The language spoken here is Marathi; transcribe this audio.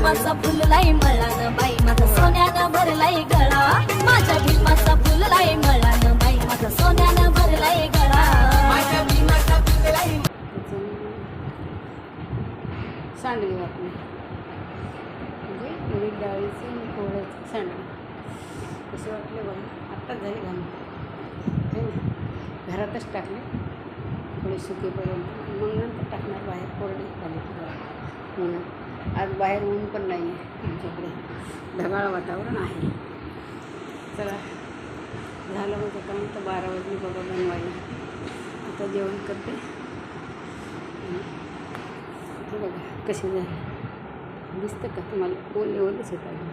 भीमाचा फुललाय मळान बाई माझा सोन्यानं भरलाय गळा माझ्या भीमाचा फुललाय मळान बाई माझा सोन्यानं भरलाय गळा माझ्या भीमाचा फुललाय सांडगे वाटणे म्हणजे उडीद डाळीचे आणि कोहळ्याचे सांडगे कसे वाटले बघा. आत्ताच झाले घालून घरातच टाकले थोडे सुकेपर्यंत मग नंतर टाकणार बाहेर कोरडे झाले म्हणून. आज बाहेर ऊन पण नाही आहे आमच्याकडे ढगाळ वातावरण आहे. चला झालं माझं काम तर 12 वाजले बघा बनवायला. आता जेवण करते. बघा कसे झाले दिसतं का तुम्हाला? ओले ओलेच होतात.